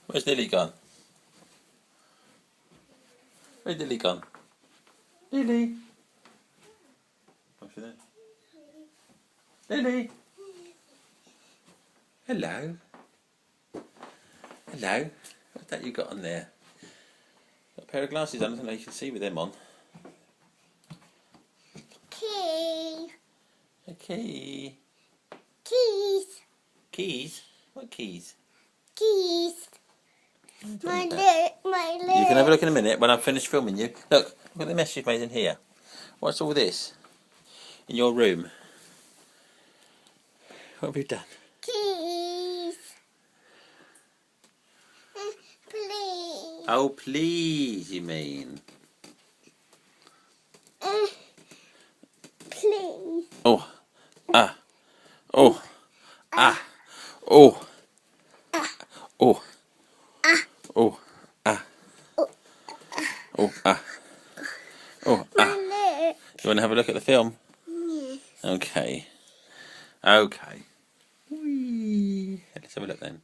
Where's Lily gone? Where's Lily gone? Lily? What's she doing? Lily? Hello? Hello? What's that you got on there? Got a pair of glasses on, I don't know if you can see with them on. Key. A key. Keys. Keys? What keys? Keys. My You leg. can have a look in a minute when I've finished filming you. Look at the mess you've made in here. What's all this? In your room? What have you done? Keys. Please. Oh, please, you mean? Please. Oh. Ah. Oh. Ah. Oh. Oh. Oh. Ah. Oh. Ah. Oh. Ah. My leg. You want to have a look at the film? Yes. Okay. Okay. Whee. Let's have a look then.